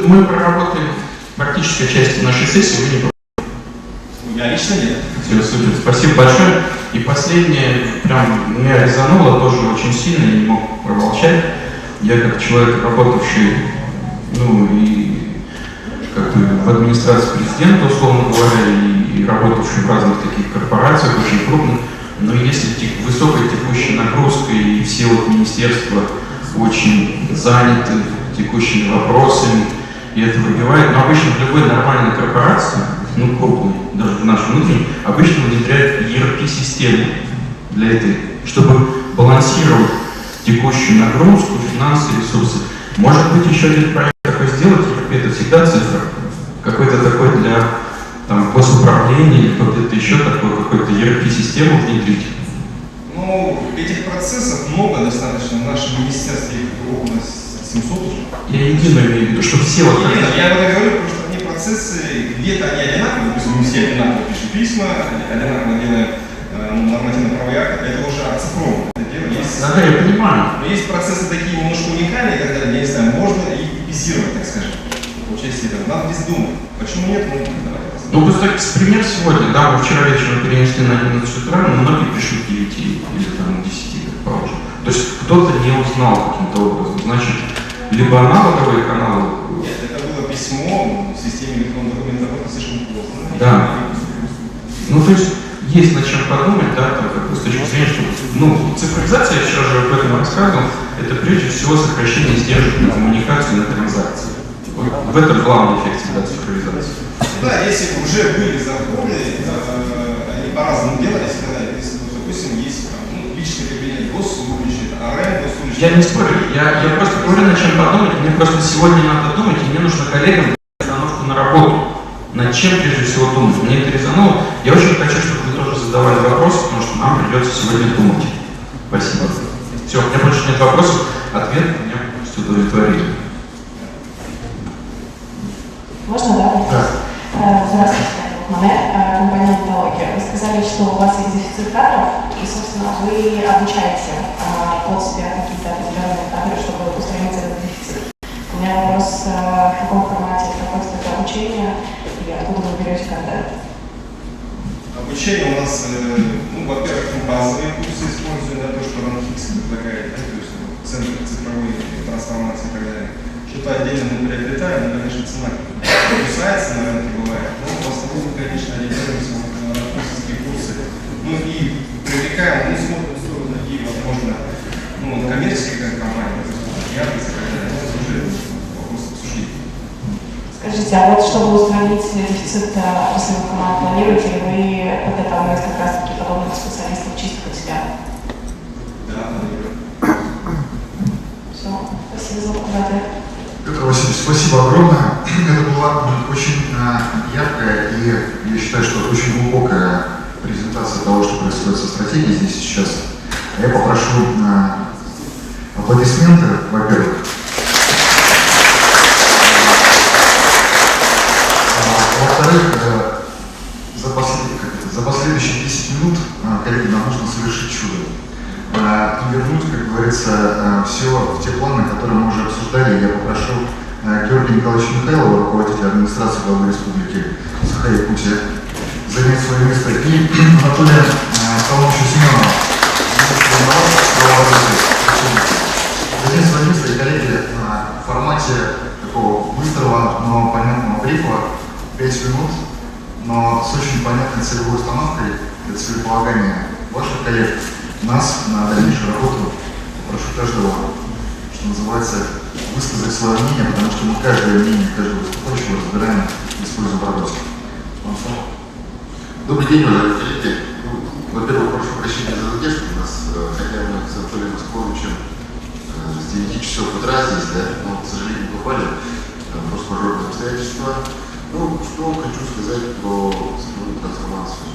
мы проработаем практической части нашей сессии, вы не против? Я лично нет. Все, супер. Спасибо большое. И последнее, прям меня резануло тоже очень сильно, я не мог промолчать. Я как человек, работавший, и как бы в администрации президента, условно говоря, и работавший в разных таких корпорациях, очень крупных, но если высокая текущая нагрузка и все министерства очень заняты текущими вопросами, и это выбивает, но обычно в любой нормальной корпорации, крупной, даже в нашей внутренней, обычно внедряют ERP-систему для этой, чтобы балансировать текущую нагрузку, финансы, ресурсы. Может быть, еще один проект такой сделать, ERP это всегда цифра, какой-то такой для госуправления или какой-то еще такой, какой-то ERP-систему внедрить. Этих процессов много достаточно, в нашем министерстве их около 700 уже. Я едино имею в виду, что все вот так. Я об этом говорю, потому что они процессы, где-то они одинаковые, допустим, мы все одинаково пишем письма, одинаково делаем нормативно-правовые акты, это уже оцифровано. Да, я понимаю. Но есть процессы такие немножко уникальные, когда, я не знаю, можно и типизировать, так скажем. Получается, надо здесь думать. Почему нет? Давайте посмотрим. Просто пример сегодня, да, мы вчера вечером перенесли на 11 утра, но многие пишут 9 или 10, как положено. То есть кто-то не узнал каким-то образом. Значит, либо аналоговые каналы. Нет, это было письмо в системе электронного документа работы совершенно поздно. Да. То есть есть над чем подумать, да, с точки зрения, что, цифровизация, я вчера же об этом рассказывал, это прежде всего сокращение издержек на коммуникацию и на транзакции. В этом главный эффект всегда цифровизации. Да, если уже были законы, они по-разному делались, когда, если, допустим, есть личный кабинет госслужащий, АРМ госслужащий. Я не спорю, я просто говорю, над чем подумать, мне просто сегодня надо думать, и мне нужно коллегам дать остановку на работу. Над чем прежде всего думать? Мне это резануло. Я очень хочу, чтобы вы тоже задавали вопросы, потому что нам придется сегодня думать. Спасибо. Все, у меня больше нет вопросов. Ответ меня полностью удовлетворили. Можно, да? Да. Здравствуйте, компания «Металлургия». Вы сказали, что у вас есть дефицит кадров, и, собственно, вы обучаете от себя какие-то определенные кадры, чтобы устранить этот дефицит. У меня вопрос, в каком формате проходит это обучение, и откуда вы берете контент? Обучение у нас, во-первых, базовые курсы используем на то, что РАНХИКС предлагает, то есть центр цифровой трансформации и так далее. Что-то отдельно мы приобретаем, но, конечно, цена кусается на рынке бывает, но в основном, конечно, ориентируемся на ранхиксовские курсы. И привлекаем, смотрим в сторону и, возможно, на коммерческие компании, Яндекс и так далее, это уже вопрос обсуждения. Скажите, а вот чтобы устранить дефицит отраслевых команд, планируете ли вы подготавливать как раз-таки подобных специалистов чисто под себя? Да, планирую. Все, спасибо за ответ. Петр Васильевич, спасибо огромное. Это была очень яркая и, я считаю, что очень глубокая презентация того, что происходит со стратегией здесь и сейчас. А я попрошу аплодисменты, во-первых. Во-вторых, за последующие 10 минут, коллеги, нам нужно совершить чудо. И вернуть, как говорится, все в те планы, которые мы уже обсуждали. Я попрошу Георгия Николаевича Михайлова, руководителя администрации главы республики Саха-Якутия, занять свое место. И Анатолия Соломовича Семенова, занять свое место. И, коллеги, в формате такого быстрого, но понятного брифа, 5 минут, но с очень понятной целевой установкой для целеполагания ваших коллег, нас на дальнейшую работу. Прошу каждого, что называется, высказать свое мнение, потому что мы каждое мнение каждого выступающего разбираем и используем в работе. Добрый день, уважаемые коллеги. Во-первых, прошу прощения за задержку. У нас, хотя мы с Анатолием Московичем с 9 часов утра здесь, да, но, к сожалению, попали в форс-мажорные обстоятельства. Что хочу сказать про цифровую трансформацию.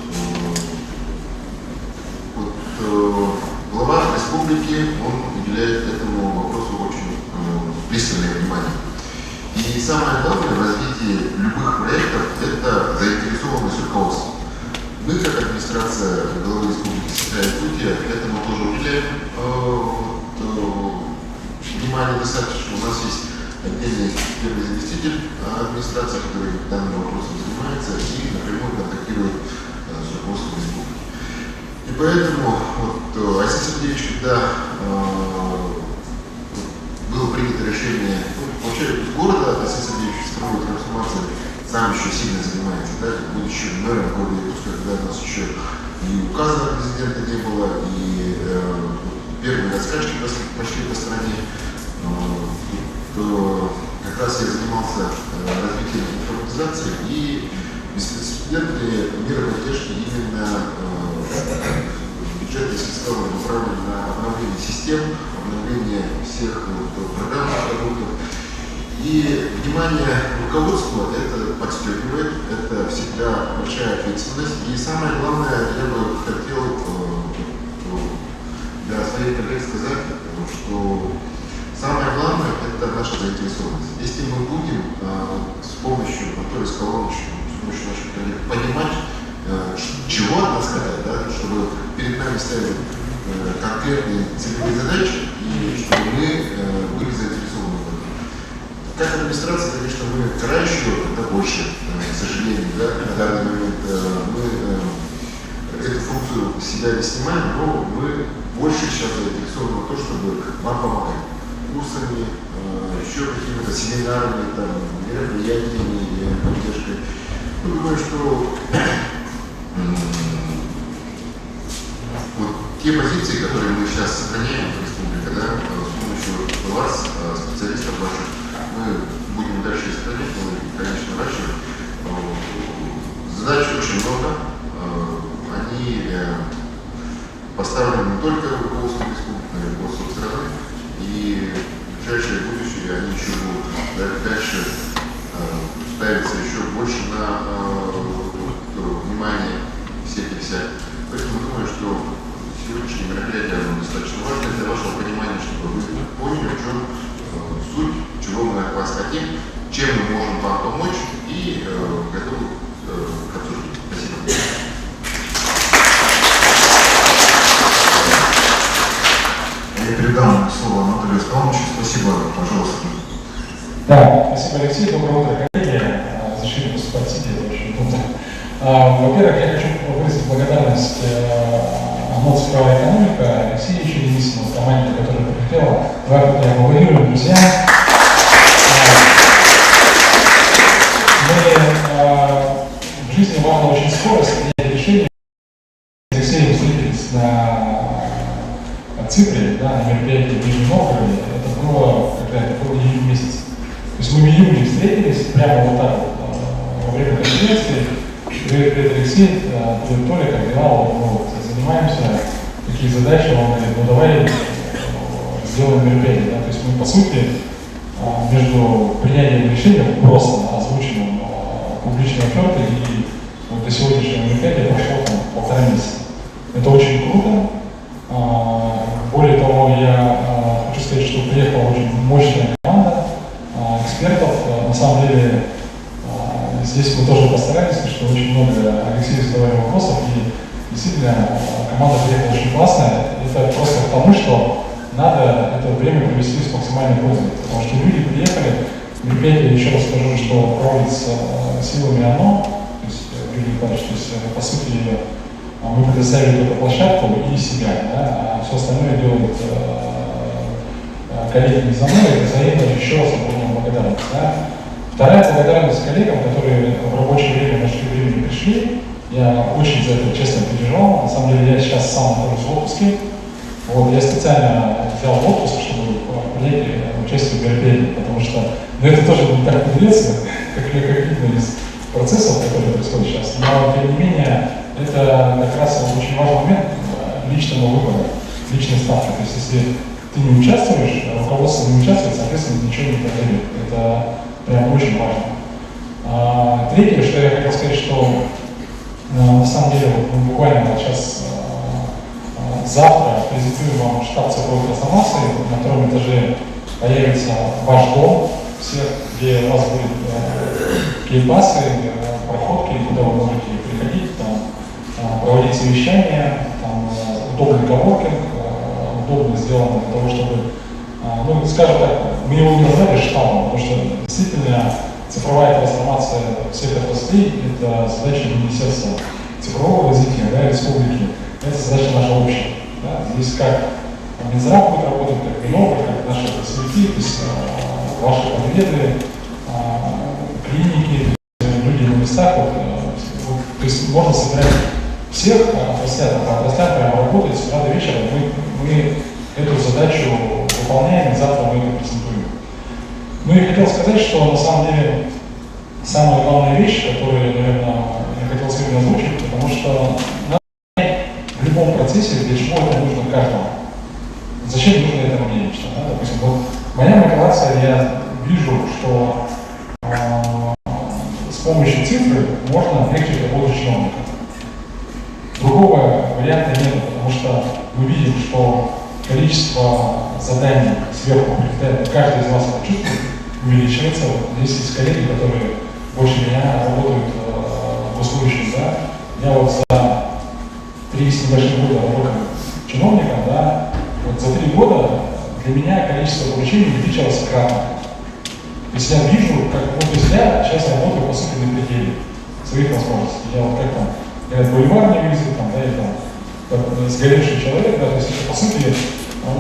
Глава республики, он уделяет этому вопросу очень пристальное внимание. И самое главное в развитии любых проектов – это заинтересованность руководства. Мы, как администрация главы республики Саха-Якутия, этому тоже уделяем внимание достаточно. У нас есть отдельный первый заместитель администрации, который данным вопросом занимается и напрямую контактирует с руководством республики. И поэтому Алексей Сергеевич, когда было принято решение, вообще из города Алексей Сергеевич цифровой трансформацией сам еще сильно занимается, да, будучи мэром города Якутска, когда у нас еще и указа президента не было, и первые раскачки пошли по стране, то как раз я занимался развитием информатизации и беспрецедентные меры поддержки именно бюджетные средства направлены на обновление систем, обновление всех программных продуктов. И внимание руководства это подстегивает, это всегда большая ответственность. И самое главное, я бы хотел для своих коллег сказать, что самое главное это наша заинтересованность. Если мы будем с помощью Анатолия Скаловича, с помощью наших коллег понимать, чего от нас хотят, да, чтобы перед нами ставили конкретные целевые задачи и чтобы мы были заинтересованы в этом. Как администрация, конечно, мы вчера еще это больше, к сожалению, да, на данный момент мы эту функцию себя не снимаем, но мы больше сейчас заинтересованы в том, чтобы вам помогать курсами, еще какими-то семинарами, там, мероприятиями, поддержкой. Я думаю, что те позиции, которые мы сейчас сохраняем в республике, да, с помощью вас, специалистов ваших, мы будем дальше сохранять, но, конечно, раньше. Задач очень много, они поставлены не только руководством республики, но и руководством страны, и в ближайшее будущее они еще будут дальше ставиться еще больше на внимание всех и вся. Поэтому думаю, что сегодняшнее мероприятие достаточно важно для вашего понимания, чтобы вы поняли, в чем суть, чего мы от вас хотим, чем мы можем вам помочь и готовы к обсуждению. Спасибо. Я передам слово Анатолию Скаловичу. Спасибо, пожалуйста. Да, спасибо, Алексей. Доброе утро, коллеги. Разрешили выступать сидя, это очень удобно. Во-первых, я хочу выразить благодарность МОД «Цифровая экономика» Алексеевичу Денисову, команде, которая прилетела. Давайте я говорю, друзья. Мы в жизни важно очень скорость принять решение. С Алексеем встретились на Ципре, да, на мероприятии в Нижнем Новгороде. Это было, когда это был июнь месяц. То есть мы в июне встретились, прямо вот так вот, во время конференции. Привет, Алексей, привет, Толя, координал, вот, занимаемся, какие задачи, он говорит, ну давай сделаем мероприятие. Да? То есть мы, по сути, между принятием решения, просто озвученным публичной офертой и вот до сегодняшнего мероприятия прошло там 1,5 месяца. Это очень круто. Более того, я хочу сказать, что приехала очень мощная команда экспертов. На самом деле, здесь мы тоже постарались, потому что очень много Алексею задавали вопросов, и действительно команда приехала очень классная. Это просто к тому, что надо это время провести с максимальной пользой, потому что люди приехали, мероприятие, еще раз скажу, что проводится силами ОНО, то есть Юрий Николаевич, то есть по сути мы предоставили только площадку и себя, да, а все остальное делают коллеги из ОНО, и за это еще раз огромную благодарность. Да. Вторая благодарность коллегам, которые в рабочее время нашли времени пришли. Я очень за это честно переживал. На самом деле я сейчас сам нахожусь в отпуске. Вот, я специально взял отпуск, чтобы принять участие в мероприятии, потому что это тоже не так поделиться, как видно из процессов, которые происходят сейчас. Но тем не менее, это как раз очень важный момент личного выбора, личной ставки. То есть если ты не участвуешь, руководство не участвует, соответственно, ничего не произойдет. Это прям очень важно. Третье, что я хотел сказать, что на самом деле мы буквально вот сейчас завтра презентуем вам штаб цифровой трансформации. На втором этаже появится ваш дом, всех, где у вас будут кейпасы, проходки, куда вы можете приходить, там, проводить совещания, там, удобный коворкинг, удобно сделано для того, чтобы ну, скажем так, мы его не назвали штаммом, потому что действительно цифровая трансформация всех отраслей – это задача Министерства цифрового развития, да, республики, это задача наша общая. Да. Здесь как Минздрав будет работать, как Минобр, как наши представители, то есть ваши подведы, клиники, люди на местах, то есть можно собирать всех отраслях прямо работать с утра до вечера. Мы эту задачу выполняем, и завтра мы это презентуем. Ну и хотел сказать, что на самом деле самая главная вещь, которую, наверное, я хотел сегодня озвучить, потому что в любом процессе, для чего это нужно каждому. Зачем нужно это мне лично? Да? Допустим, вот моя мотивация, я вижу, что с помощью цифры можно облегчить работу чиновника. Другого варианта нет, потому что мы видим, что количество заданий сверху прилетает, каждый из вас это чувствует, увеличивается. Здесь есть коллеги, которые больше меня работают в госслужащем, да. Я вот за 3 с небольшим года работы чиновником, да, вот за 3 года для меня количество поручений увеличилось кратно. То есть я вижу, как вот если я сейчас работаю, по сути, на пределе своих возможностей. Я вот как там, я бульвар не вижу, там, да, или там, сгоревший человек, да, то есть это, по сути,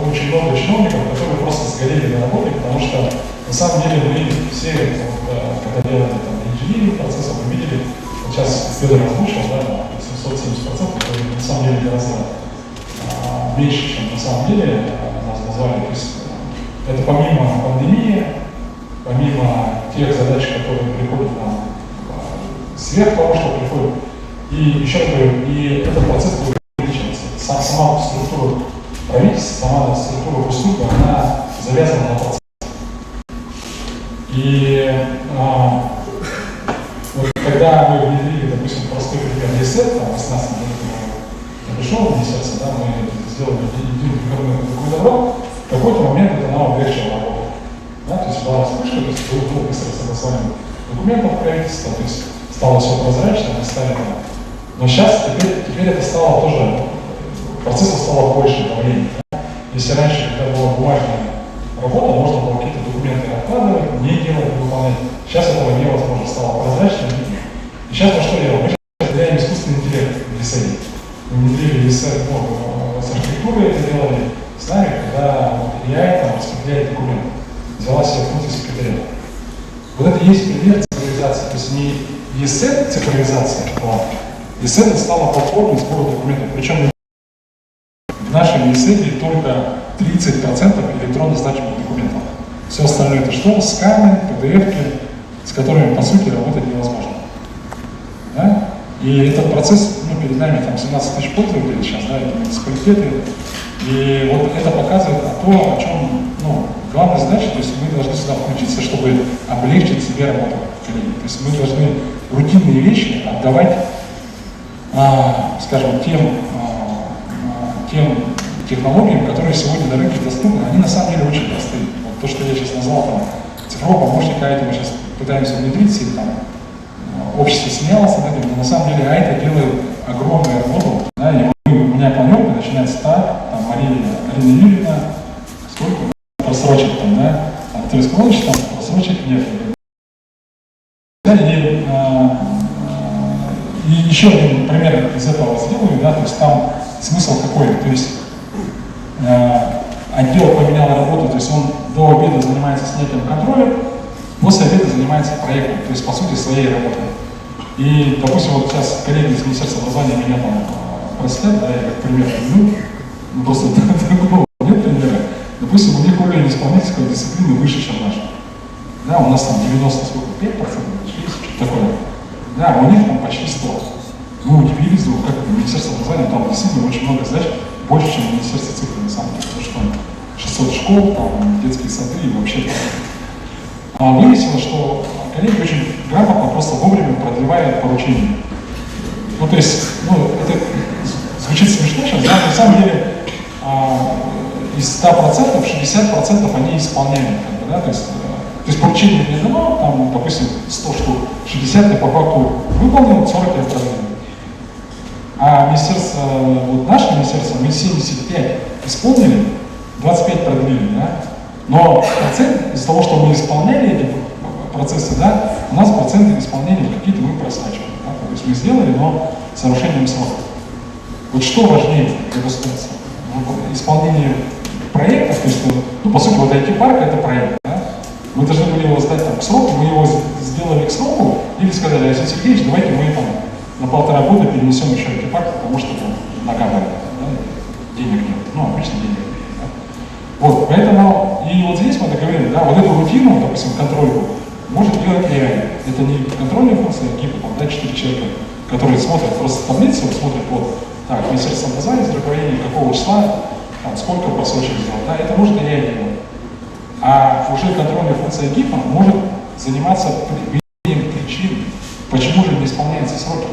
очень много чиновников, которые просто сгорели на работе, потому что на самом деле мы все, вот, когда делали там инженерию процессов, мы видели, вот сейчас Федор озвучил, да, 770%, это на самом деле гораздо меньше, чем на самом деле нас назвали. То есть это помимо пандемии, помимо тех задач, которые приходят нам сверх того, что приходит, и еще раз говорю, и этот процесс будет увеличиваться. Сама структура правительства, сама структура госслужбы, она завязана на процесс. И вот когда мы внедрили, допустим, простой пример ЕСЭ, там 18 лет я пришел в министерство, да, мы сделали единый документооборот, в какой-то момент это нам облегчило работу. Да, то есть была вспышка, то есть было быстро согласование документов правительства, то есть стало все прозрачно, мы стали там. Но сейчас, теперь это стало тоже, процессов стало больше давления. Да? Если раньше, когда была бумажная работа, можно было какие-то документы откладывать, не делать, выполнять. Сейчас этого невозможно, стало прозрачно. И сейчас мы что делаем? Мы сейчас внедряем искусственный интеллект в ЕСЭ. Мы внедрили ЕСЭ, с архитектурой это делали с нами, когда AI там распределяет документы. Взяла себе функцию секретаря. Вот это и есть пример цифровизации. То есть не ЕСЭ цифровизация, а ЕСЭ стала платформой сбора документов. Причем в нашем ЕСЭ только 30% электронно значимых документов. Все остальное это что? Сканы, PDF-ки, с которыми, по сути, работать невозможно. Да? И этот процесс, ну, перед нами там 17 тысяч пользователей сейчас, да, это муниципалитеты. И вот это показывает то, о чем, ну, главная задача, то есть мы должны сюда включиться, чтобы облегчить себе работу коллеги. То есть мы должны рутинные вещи отдавать, скажем, тем технологиям, которые сегодня на рынке доступны. Они на самом деле очень простые. Вот то, что я сейчас назвал там цифрового помощника, это мы сейчас пытаемся внедрить, и там общество смеялось над этим, но на самом деле это делает огромную работу. Да, и у меня планерка начинается так, там Марина Юрьевна, сколько просрочек там, да, Анатолий Скорович, там просрочек нет. Да, и еще один пример из этого сделаю, да, то есть там смысл какой, то есть отдел поменял работу, то есть он до обеда занимается снятием контроля, после обеда занимается проектом, то есть по сути своей работой. И, допустим, вот сейчас коллеги из Министерства образования меня там просят, да, я как пример приведу, ну просто другого нет примера. Допустим, у них уровень исполнительской дисциплины выше, чем наш. Да, у нас там 95%, что-то такое. Да, у них там почти 100. Мы удивились, как Министерство образования, там действительно очень много задач, больше, чем в Министерстве цифры, на самом деле, потому что там 600 школ, там детские сады и вообще. Вывесило, что коллеги очень грамотно, просто вовремя продлевают поручения. Ну, то есть, ну, это звучит смешно сейчас, да, на самом деле из 100% 60% они исполняемы, как бы, да, то есть поручение не дано, там, допустим, 100 штук, 60 я по факту выполнил, 40 я продлил. А министерство, вот наше министерство, мы 75 исполнили, 25 продлили, да, Но процент, из-за того, что мы исполняли эти процессы, да, у нас проценты исполнения какие-то мы просачиваем. Да? То есть мы сделали, но с нарушением срока. Вот что важнее для государства? Исполнение проектов, то есть, ну, по сути, вот IT-парк это проект. Да? Мы должны были его сдать там, к сроку, мы его сделали к сроку, или сказали: Алексей Сергеевич, давайте мы там на 1,5 года перенесем еще IT-парк, потому что там нога болит, да? Денег нет, ну, обычно денег нет. Да? Вот, поэтому, и вот здесь мы договорились, да, вот эту рутину, допустим, контрольку, может делать реально. Это не контрольная функция, какие-то там, да, 4 человека, которые смотрят просто таблицу, смотрят вот, так, Министерство образования, здравоохранения, какого числа, там, сколько просрочек сделать, да, это может реально делать. А уже контрольная функция ГИПа может заниматься выявлением причин, почему же не исполняются сроки.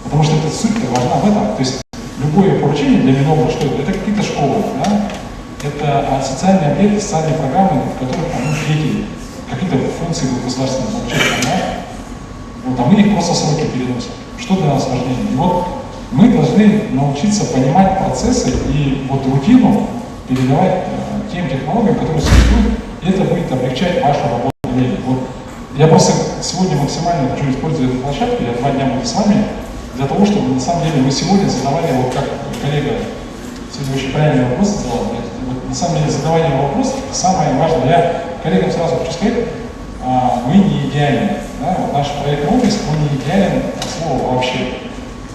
Потому что эта суть важна в этом. То есть любое поручение для Минобра, что это какие-то школы, да? Это социальные объекты, социальные программы, в которых там, дети, какие-то функции государственного получения, да? Вот, а мы их просто сроки переносим. Что для нас важнее? И вот мы должны научиться понимать процессы и вот рутину передавать тем технологиям, которые существуют, и это будет облегчать вашу работу. Вот. Я просто сегодня максимально хочу использовать эту площадку, я 2 дня буду с вами, для того, чтобы на самом деле мы сегодня задавали, вот как коллега сегодня очень правильный вопрос задал, вот, на самом деле задавание вопросов самое важное. Я коллегам сразу хочу сказать, мы не идеальны. Да? Вот наш проект «Область», он не идеален от слова вообще.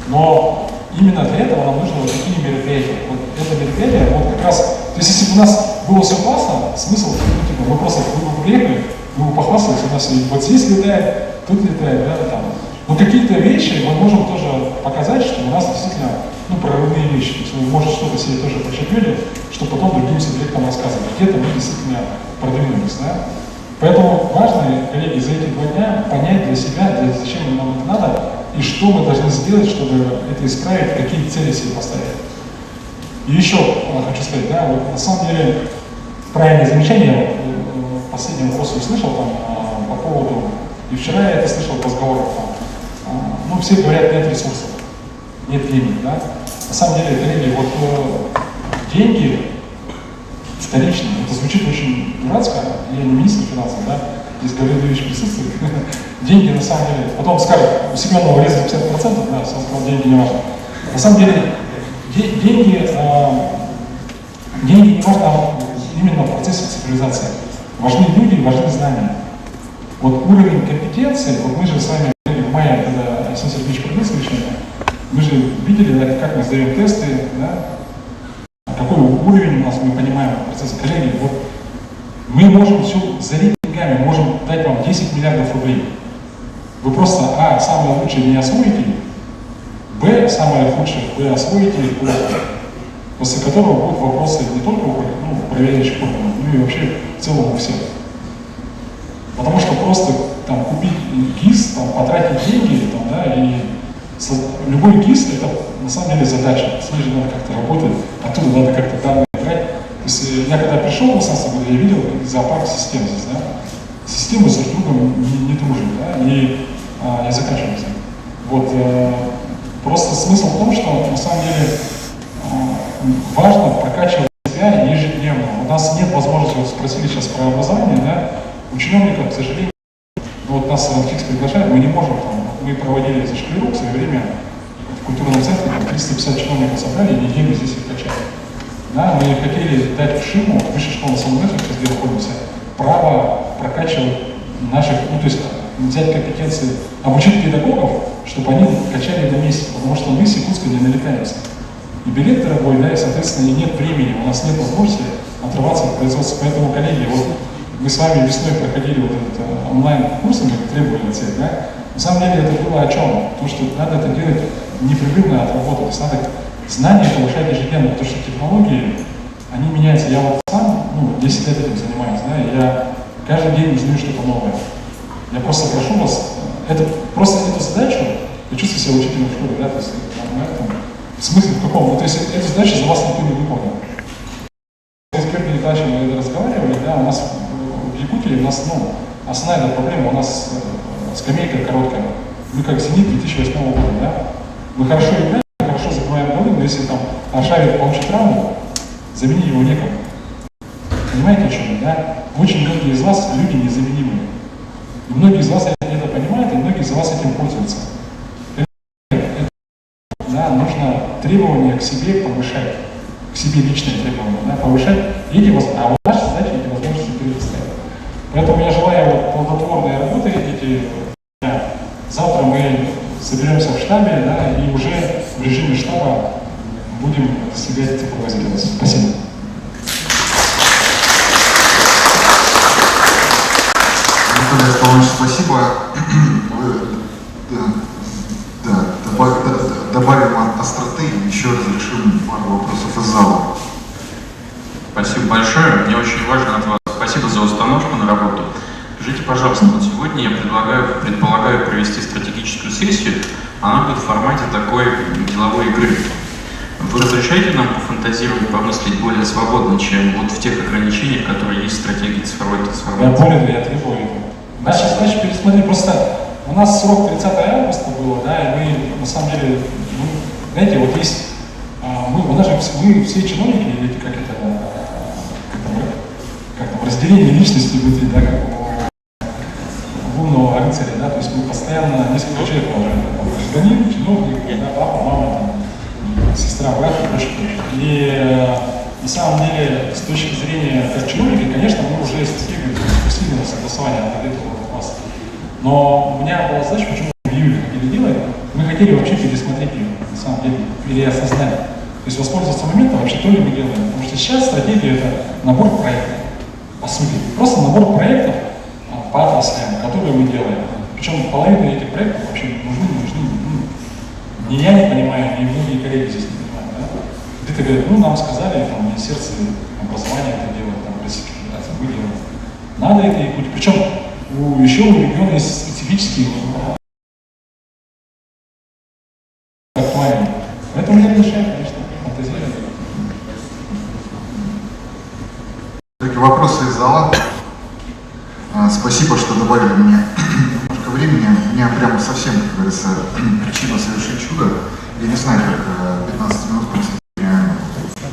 Но именно для этого нам нужны вот такие мероприятия. Вот это мероприятие, вот как раз, то есть если бы у нас было все классно, смысл, ну, типа, мы просто приехали, мы бы похвастались, у нас и вот здесь летает, тут летает, да, там. Но какие-то вещи мы можем тоже показать, что у нас действительно, ну, прорывные вещи. То есть вы можете что-то себе тоже прочерпнете, чтобы потом другим субъектам рассказывать. Где-то мы действительно продвинулись, да. Поэтому важно, коллеги, за эти 2 дня понять для себя, зачем нам это надо, и что мы должны сделать, чтобы это исправить, какие цели себе поставить. И еще хочу сказать, да, вот на самом деле правильное замечание, последний вопрос услышал там по поводу, и вчера я это слышал в разговорах, ну, все говорят, нет ресурсов, нет денег, да. На самом деле, коллеги, вот деньги вторичные, это звучит очень дурацко, я не министр финансов, да, здесь Гаврил Юрьевич присутствует, деньги на самом деле, потом скажут, у Семенова резали 50%, да, он сказал, деньги не важны. На самом деле, деньги не важны именно в процессе цифровизации. Важны люди, важны знания. Вот уровень компетенции, вот мы же с вами в мае, когда Алексей Сергеевич провел совещание, мы же видели, да, как мы сдаем тесты, да, какой уровень у нас, мы понимаем процесс. Коллеги, вот мы можем все залить деньгами, можем дать вам 10 миллиардов рублей. Вы просто, самое лучшее не освоите, б, самое худшее вы освоите, после которого будут вопросы не только у проверяющих органов, но и вообще в целом у всех. Потому что просто там купить ГИС, там, потратить деньги, там, да, и любой ГИС это на самом деле задача. С ней же надо как-то работать, оттуда надо как-то данные брать. То есть я когда пришел в Лос-Анджелес, я видел зоопарк систем здесь, да. Системы с друг другом не дружат, да, и я заканчиваю этим. Вот, просто смысл в том, что на самом деле важно прокачивать себя ежедневно. У нас нет возможности, вот спросили сейчас про образование, да, у чиновников, к сожалению, вот нас РАНХИКС приглашает, мы не можем, там, мы проводили за Шклерук в свое время в культурном центре, 350 чиновников собрали, неделю здесь их качали. Да, мы хотели дать ШИМу, Высшей школы самоуправления, где находимся, право прокачивать наших, ну, то есть взять компетенции, обучить педагогов, чтобы они качали на месте, потому что мы с Якутска не налетаемся. И билет дорогой, да, и, соответственно, и нет времени, у нас нет возможности отрываться от производства. Поэтому, коллеги, вот мы с вами весной проходили вот этот онлайн-курс, мы требовали отсек, да, на самом деле это было о чем? Потому что надо это делать непрерывно от работы, то есть надо знания повышать ежедневно, потому что технологии, они меняются. Я вот сам, 10 лет этим занимаюсь, да, я каждый день узнаю что-то новое. Я просто прошу вас, просто эту задачу, я чувствую себя учителем в школе, да, то есть в смысле в каком? То есть эту задачу за вас никто не выполнил. С Георгием Николаевичем мы разговаривали, да, у нас в Якутии, у нас, основная проблема, у нас скамейка короткая. Мы как «Зенит» 2008 года, да, мы хорошо играем, хорошо забиваем голы, но если там Аршавин получит травму, заменить его некому. Понимаете, о чем я, да? Очень многие из вас люди незаменимые. И многие из вас это понимают, и многие из вас этим пользуются. Да, нужно требования к себе повышать, к себе личные требования, да, повышать, а вот наша задача эти возможности предоставить. Поэтому я желаю вот плодотворной работы завтра мы соберемся в штабе, да, и уже в режиме штаба будем достигать цифровизации. Спасибо. Николай Павлович, спасибо. Добавим остроты и еще разрешим пару вопросов из зала. Спасибо большое. Мне очень важно от вас. Спасибо за установку на работу. Скажите, пожалуйста, вот сегодня я предполагаю провести стратегическую сессию. Она будет в формате такой деловой игры. Вы разрешаете нам пофантазировать, помыслить более свободно, чем вот в тех ограничениях, которые есть в стратегии цифровой трансформации? Я более я требую этого. Наша задача пересмотреть. Просто у нас срок 30 августа было, да, и мы на самом деле, знаете, вот есть, мы все чиновники, или как там, разделение личности будет, да, как у умного рыцаря, да, то есть мы постоянно несколько человек уважаем, там, гражданин, чиновник, да, папа, мама, там, сестра, брат и прочее. И на самом деле, с точки зрения как чиновника, конечно, мы уже стратегию усилили согласование от этого вопроса. Но у меня была задача, почему мы в июле хотели делать, мы хотели вообще пересмотреть ее, на самом деле, переосознать. То есть воспользоваться моментом вообще то ли мы делаем. Потому что сейчас стратегия — это набор проектов, по сути. Просто набор проектов по отраслям, которые мы делаем. Причем половина этих проектов вообще нужны. Ни я не понимаю, ни многие коллеги здесь не понимают. Да? Где-то говорят, нам сказали, там, Министерство образования это делает, там, Российской Федерации, мы делаем. Надо это и будет. Причем еще у региона есть специфические актуальные. Поэтому я решаю, конечно, фантазировать. Такие вопросы из зала. Спасибо, что добавили мне немножко времени. У меня прямо совсем, как говорится, причина совершить чудо. Я не знаю, как 15 минут, просто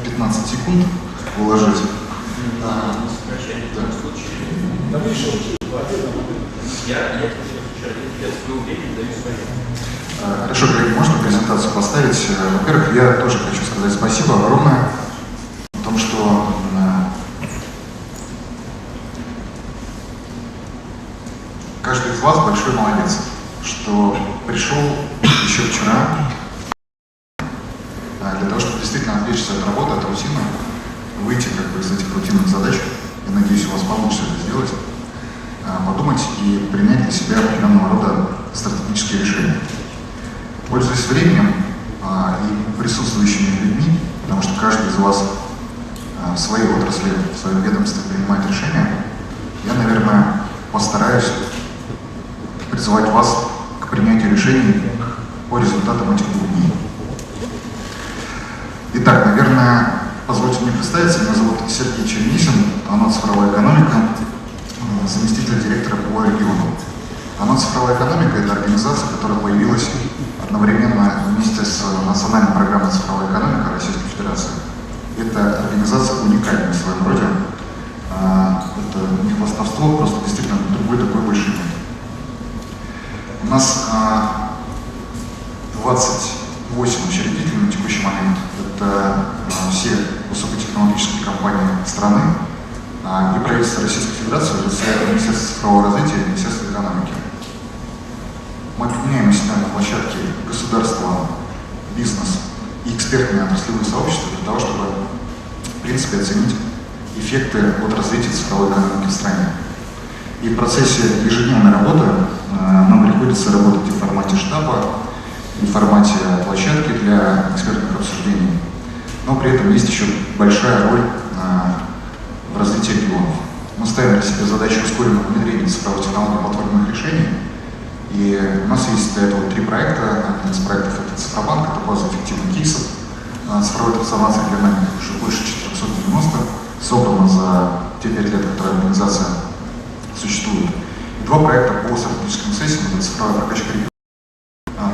15 секунд уложить. Хорошо, коллеги, можно презентацию поставить? Во-первых, я тоже хочу сказать спасибо огромное о том, что каждый из вас большой молодец, что пришел еще вчера для того, чтобы действительно отвлечься от работы, от рутины, выйти как бы из этих рутинных задач. Я надеюсь, у вас получится это сделать, подумать и принять для себя определенного рода стратегические решения. Пользуясь временем и присутствующими людьми, потому что каждый из вас в своей отрасли, в своем ведомстве принимает решения, я, наверное, постараюсь призывать вас к принятию решений по результатам этих 2 дней. Итак, наверное, позвольте мне представиться. Меня зовут Сергей Чернисин, ОНО «Цифровая экономика», заместитель директора по региону. ОНО «Цифровая экономика» — это организация, которая появилась одновременно вместе с национальной программой «Цифровая экономика» Российской Федерации. Это организация уникальная в своем роде. Это не хвастовство, просто действительно другой такой больше нет. У нас 28 учредителей на текущий момент. Это все высокотехнологические компании страны и правительство Российской Федерации, Министерство цифрового развития и Министерство экономики. Мы объединяем себя на площадке государства, бизнес и экспертные отраслевые сообщества для того, чтобы, в принципе, оценить эффекты от развития цифровой экономики в стране. И в процессе ежедневной работы нам приходится работать и в формате штаба, и в формате площадки для экспертных обсуждений. Но при этом есть еще большая роль в развитии регионов. Мы ставим для себя задачу ускоренного внедрения цифровых технологий и платформенных решений. И у нас есть для этого 3 проекта. Один из проектов — это Цифробанк, это база эффективных кейсов цифровой трансформации для нами уже больше 490, собрано за те 5 лет, которые организация существует. И 2 проекта по стратегическим сессиям, это цифровая прокачка регионов,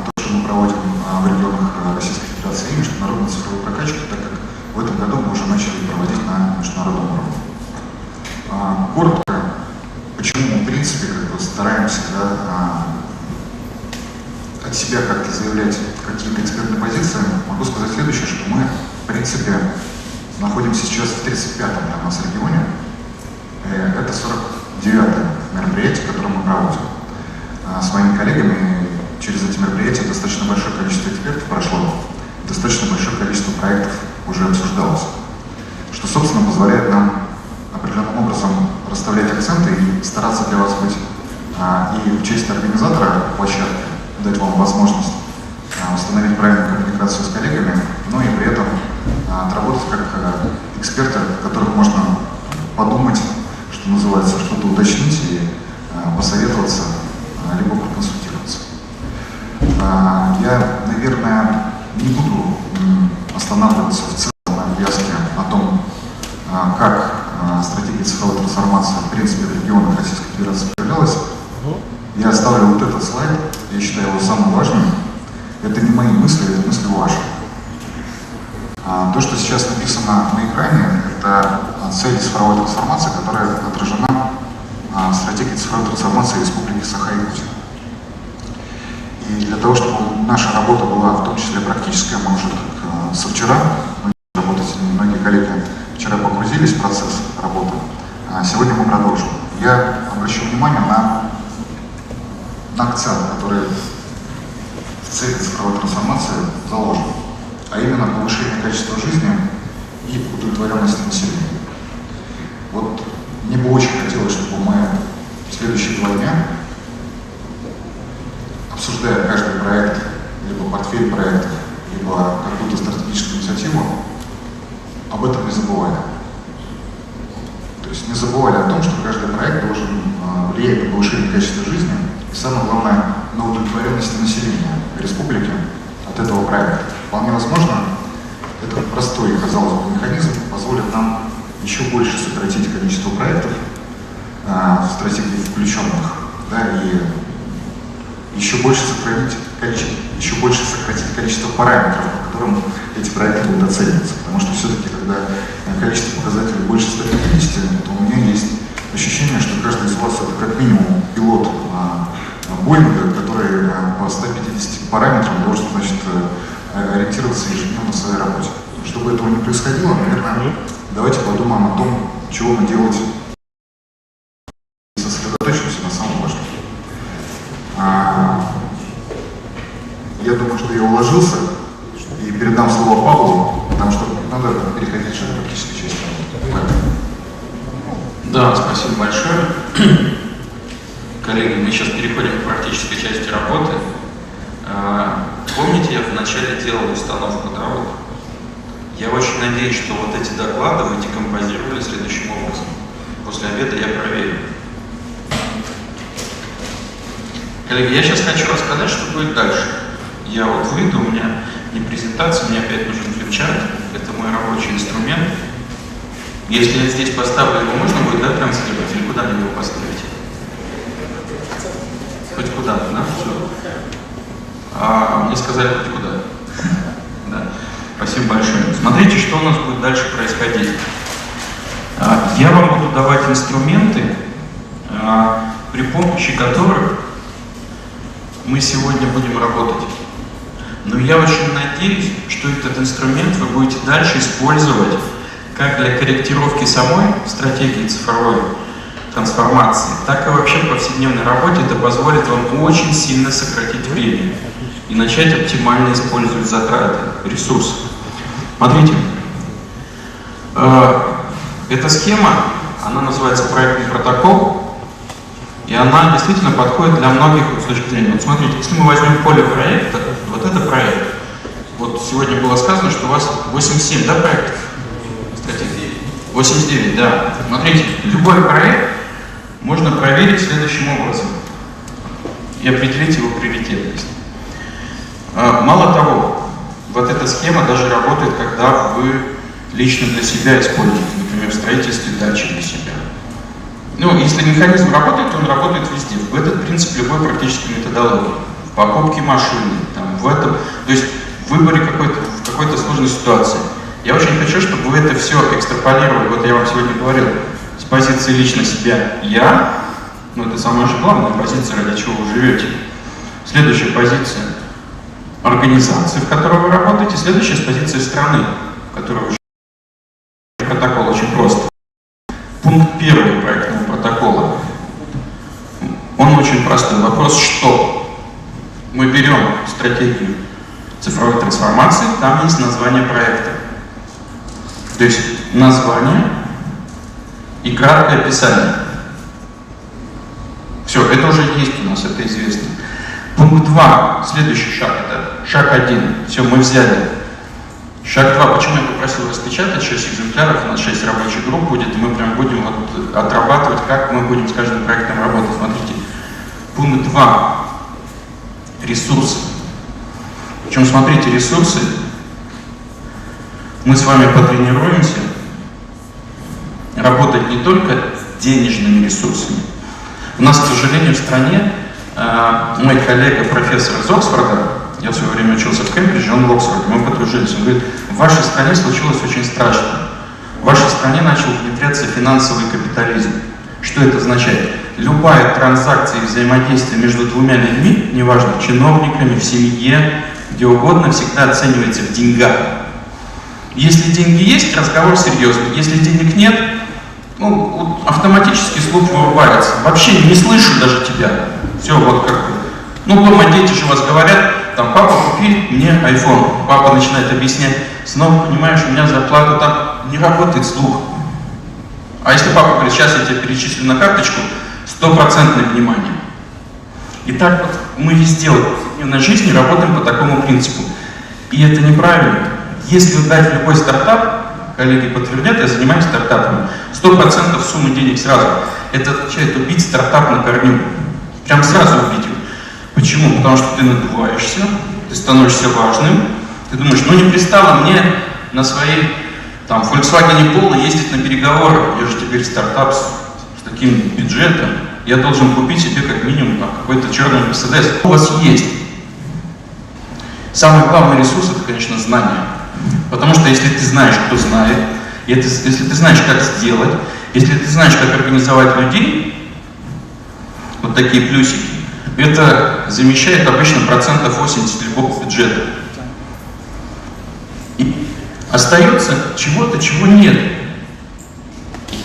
то, что мы проводим в регионах Российской Федерации, и международную цифровую прокачку, так как в этом году мы уже начали проводить на международном уровне. коротко, почему мы, в принципе, как бы стараемся, да, от себя как-то заявлять какие-то экспертные позиции, могу сказать следующее, что мы, в принципе, находимся сейчас в 35-м для нас регионе. Это 49-е мероприятие, которое мы проводим с моими коллегами. Через эти мероприятия достаточно большое количество экспертов прошло, достаточно большое количество проектов уже обсуждалось, что, собственно, позволяет нам определенным образом расставлять акценты и стараться для вас быть и в честь организатора площадки, дать вам возможность установить правильную коммуникацию с коллегами, но и при этом отработать как эксперты, которых можно подумать, что называется, что-то уточнить и посоветоваться, либо проконсультироваться. Я, наверное, не буду останавливаться в целом на обвязке о том, как стратегия цифровой трансформации в принципе в регионах Российской Федерации появлялась. Я оставлю вот этот слайд, я считаю его самым важным. Это не мои мысли, это мысли ваши. То, что сейчас написано на экране, это цель цифровой трансформации, которая отражена в стратегии цифровой трансформации Республики Саха-Якутия. И для того, чтобы наша работа была в том числе практическая, мы уже со вчера, многие коллеги вчера погрузились в процесс работы, сегодня мы продолжим. Я обращу внимание на акцент, который в цели цифровой трансформации заложен, а именно повышение качества жизни и удовлетворенности населения. Вот мне бы очень хотелось, чтобы мы в следующие 2 дня, обсуждая каждый проект, либо портфель проектов, либо какую-то стратегическую инициативу, об этом не забывали. То есть не забывали о том, что каждый проект должен влиять на повышение качества жизни и, самое главное, на удовлетворенность населения республики от этого проекта. Вполне возможно, этот простой, казалось бы, механизм позволит нам еще больше сократить количество проектов в стратегии включенных, да, и еще больше сократить количество параметров, по которым эти проекты будут оцениваться. Потому что все-таки, когда количество показателей больше 150, то у меня есть ощущение, что каждый из вас это как минимум пилот Боинга, который по 150 параметрам должен, значит, ориентироваться ежедневно в своей работе. Чтобы этого не происходило, наверное, давайте подумаем о том, чего мы делать, и сосредоточимся на самом важном. Я думаю, что я уложился, и передам слово Павлу, потому что надо переходить к практической части. Да, спасибо большое. Коллеги, мы сейчас переходим к практической части работы. Помните, я вначале делал установку, да, вот? Я очень надеюсь, что вот эти доклады вы декомпозировали следующим образом. После обеда я проверю. Коллеги, я сейчас хочу рассказать, что будет дальше. Я вот выйду, у меня не презентация, мне опять нужен флипчарт. Это мой рабочий инструмент. Если я здесь поставлю его, можно будет, да, транслировать? Или куда мне его поставить? Хоть куда-то, да? Все. Мне сказали хоть куда. Да. Спасибо большое. Смотрите, что у нас будет дальше происходить. Я вам буду давать инструменты, при помощи которых мы сегодня будем работать. Но я очень надеюсь, что этот инструмент вы будете дальше использовать как для корректировки самой стратегии цифровой трансформации, так и вообще в повседневной работе. Это позволит вам очень сильно сократить время и начать оптимально использовать затраты, ресурсы. Смотрите, эта схема, она называется проектный протокол, и она действительно подходит для многих с точки зрения. Вот смотрите, если мы возьмем поле проекта, вот это проект. Вот сегодня было сказано, что у вас 87, да, проектов? 89, да. Смотрите, любой проект можно проверить следующим образом и определить его приоритетность. Мало того, вот эта схема даже работает, когда вы лично для себя используете, например, в строительстве дачи для себя. Ну, если механизм работает, то он работает везде. В этот принцип любой практической методологии. В покупке машины, там, в этом, то есть в выборе в какой-то сложной ситуации. Я очень хочу, чтобы вы это все экстраполировали. Вот я вам сегодня говорил, с позиции лично себя «я», ну это самая же главная позиция, ради чего вы живете. Следующая позиция – организации, в которой вы работаете. Следующая с позиции страны, в которой вы живете. Протокол очень прост. Пункт 1 проектного протокола. Он очень простой. Вопрос «что?». Мы берем стратегию цифровой трансформации, там есть название проекта. То есть название и краткое описание. Все, это уже есть у нас, это известно. Пункт 2, следующий шаг, это шаг 1. Все, мы взяли. Шаг 2, почему я попросил распечатать 6 экземпляров, у нас 6 рабочих групп будет, и мы прям будем вот отрабатывать, как мы будем с каждым проектом работать. Смотрите, пункт 2, ресурсы. Причем, смотрите, ресурсы, мы с вами потренируемся работать не только денежными ресурсами. У нас, к сожалению, в стране мой коллега, профессор из Оксфорда, я в свое время учился в Кембридже, он в Оксфорде, мы подружились, он говорит, в вашей стране случилось очень страшно. В вашей стране начал внедряться финансовый капитализм. Что это означает? Любая транзакция и взаимодействие между двумя людьми, неважно, чиновниками, в семье, где угодно, всегда оценивается в деньгах. Если деньги есть, разговор серьезный. Если денег нет, ну, автоматически слух вырубается. Вообще не слышу даже тебя. Все, вот как бы. Ну, дома дети же вас говорят, там, папа, купи мне iPhone. Папа начинает объяснять, снова, понимаешь, у меня зарплата там не работает слух. А если папа говорит, сейчас я тебе перечислю на карточку, 100% внимание. И так вот мы везде в повседневной жизни работаем по такому принципу. И это неправильно. Если вы дать любой стартап, коллеги подтвердят, я занимаюсь стартапами, 100% суммы денег сразу. Это означает убить стартап на корню. Прям сразу убить его. Почему? Потому что ты надуваешься, ты становишься важным, ты думаешь, ну не пристало мне на своей там Volkswagen Polo ездить на переговоры, я же теперь стартап с таким бюджетом, я должен купить себе как минимум какой-то черный Мерседес. У вас есть. Самый главный ресурс это, конечно, знание. Потому что если ты знаешь, кто знает, если ты знаешь, как сделать, если ты знаешь, как организовать людей, вот такие плюсики, это замещает обычно 80% любого бюджета. И остается чего-то, чего нет.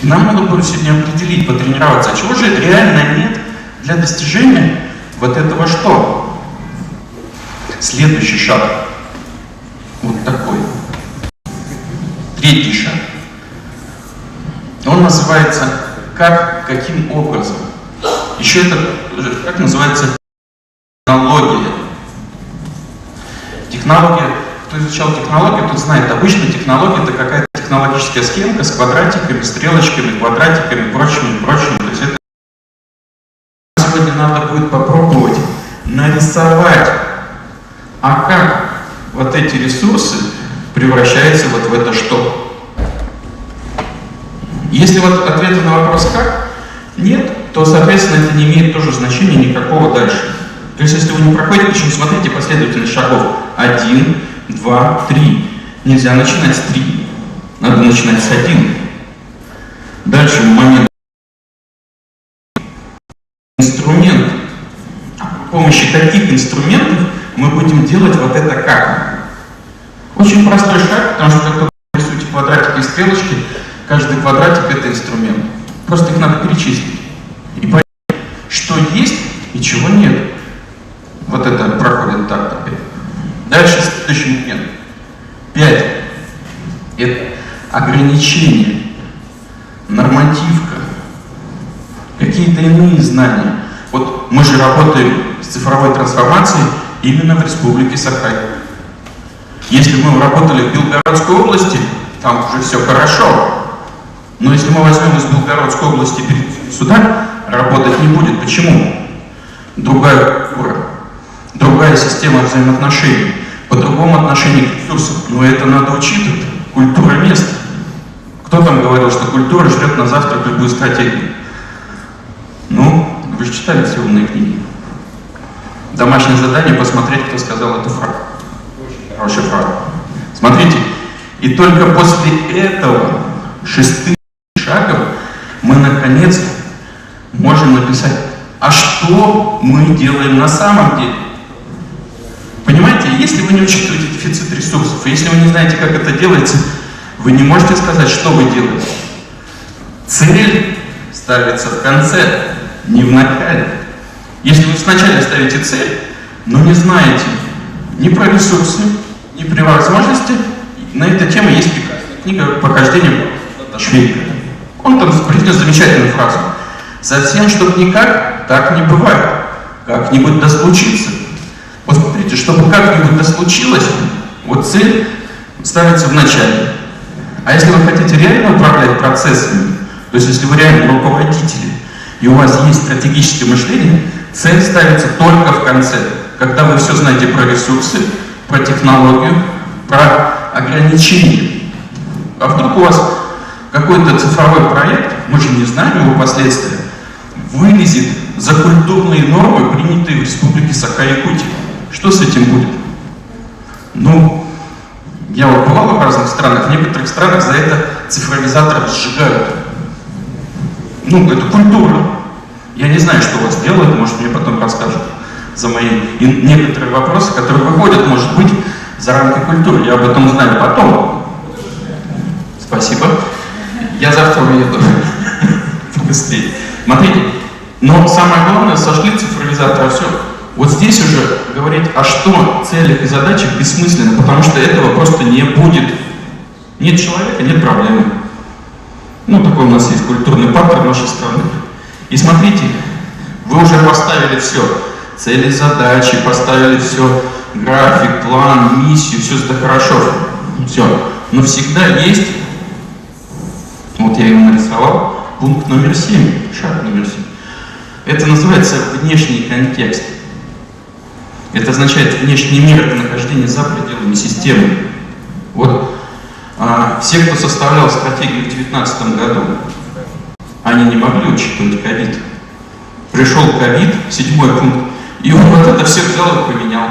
И нам надо будет сегодня определить, потренироваться, а чего же реально нет для достижения вот этого что? Следующий шаг. Вот такой. Третий шаг. Он называется каким образом. Еще это, как называется, технология. Технология, кто изучал технологию, тот знает, обычно технология это какая-то технологическая схемка с квадратиками, стрелочками, квадратиками, прочими. То есть это сегодня надо будет попробовать нарисовать, а как вот эти ресурсы превращаются вот в это что. Если вот ответа на вопрос «как» нет, то, соответственно, это не имеет тоже значения никакого дальше. То есть, если вы не проходите, причем смотрите последовательность шагов. 1, 2, 3. Нельзя начинать с 3. Надо начинать с 1. Дальше момент. Инструмент. При помощи каких инструментов мы будем делать вот это как? Очень простой шаг, потому что когда вы рисуете квадратики и стрелочки, каждый квадратик это инструмент. Просто их надо перечислить. И понять, что есть и чего нет. Вот это проходит так опять. Дальше следующий момент. 5. Это ограничения, нормативка, какие-то иные знания. Вот мы же работаем с цифровой трансформацией именно в Республике Сахай. Если мы работали в Белгородской области, там уже все хорошо. Но если мы возьмем из Белгородской области и перейдем сюда, работать не будет. Почему? Другая культура, другая система взаимоотношений, по-другому отношение к ресурсам. Но это надо учитывать. Культура места. Кто там говорил, что культура жрет на завтрак любую стратегию? Ну, вы же читали все умные книги. Домашнее задание посмотреть, кто сказал эту фразу. Хорошая фраза. Смотрите, и только после этого 6 шагом мы наконец, можем написать, а что мы делаем на самом деле? Понимаете, если вы не учитываете дефицит ресурсов, если вы не знаете, как это делается, вы не можете сказать, что вы делаете. Цель ставится в конце, не в начале. Если вы вначале ставите цель, но не знаете ни про ресурсы, ни про возможности, на эту тему есть прекрасная книга «Прохождение Швейка». Он там произнес замечательную фразу. «Совсем, чтоб никак, так не бывает. Как-нибудь да случится». Вот смотрите, чтобы как-нибудь да случилось, вот цель ставится в начале. А если вы хотите реально управлять процессами, то есть если вы реально руководитель, и у вас есть стратегическое мышление, цель ставится только в конце, когда вы все знаете про ресурсы, про технологию, про ограничения. А вдруг у вас какой-то цифровой проект, мы же не знаем его последствия, вылезет за культурные нормы, принятые в Республике Саха-Якутия. Что с этим будет? Ну, я вот бывал в разных странах, в некоторых странах за это цифровизаторы сжигают. Ну, это культура. Я не знаю, что у вас делают, может, мне потом расскажут за мои некоторые вопросы, которые выходят, может быть, за рамки культуры. Я об этом узнаю потом. Спасибо. Я завтра уеду. Быстрее. Смотрите, но самое главное, сошли цифровизаторы, все. Вот здесь уже говорить о что, целях и задачах бессмысленно, потому что этого просто не будет. Нет человека, нет проблемы. Ну, такой у нас есть культурный паттерн нашей страны. И смотрите, вы уже поставили все. Цели, задачи, поставили все. График, план, миссию, все это хорошо. Все. Но всегда есть, вот я его нарисовал, пункт номер 7, шаг номер 7. Это называется внешний контекст. Это означает внешний мир, это нахождение за пределами системы. Вот все, кто составлял стратегию в 2019 году, они не могли учитывать ковид. Пришел ковид, 7-й пункт, и он вот это все взял и поменял.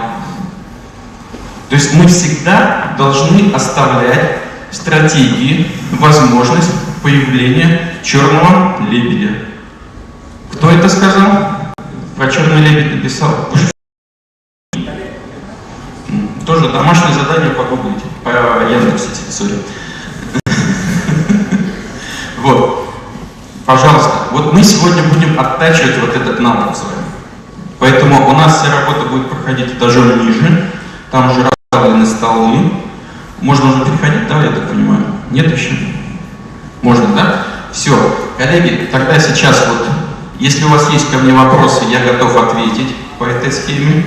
То есть мы всегда должны оставлять в стратегии возможность появления черного лебедя. Кто это сказал? Про черный лебедь написал. Тоже домашнее задание погуглите. По Яндекс.Сети, сори. Вот. Пожалуйста. Вот мы сегодня будем оттачивать вот этот навык с вами. Поэтому у нас вся работа будет проходить этажом ниже. Там уже расставлены столы. Можно уже переходить, да, я так понимаю? Нет еще? Можно, да? Все. Коллеги, тогда сейчас вот, если у вас есть ко мне вопросы, я готов ответить по этой схеме.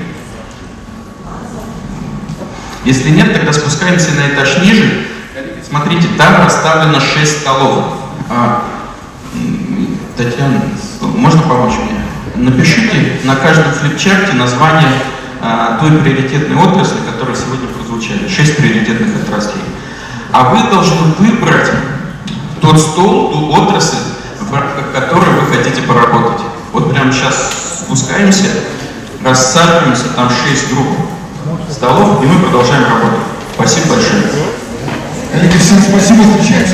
Если нет, тогда спускаемся на этаж ниже. Смотрите, там расставлено 6 столов. Татьяна, можно помочь мне? Напишите на каждом флипчарте название той приоритетной отрасли, которая сегодня прозвучали. 6 приоритетных отраслей. А вы должны выбрать тот стол, ту отрасль, в рамках которой вы хотите поработать. Вот прямо сейчас спускаемся, рассаживаемся, там 6 групп столов, и мы продолжаем работать. Спасибо большое. Коллеги, всем спасибо, встречаемся.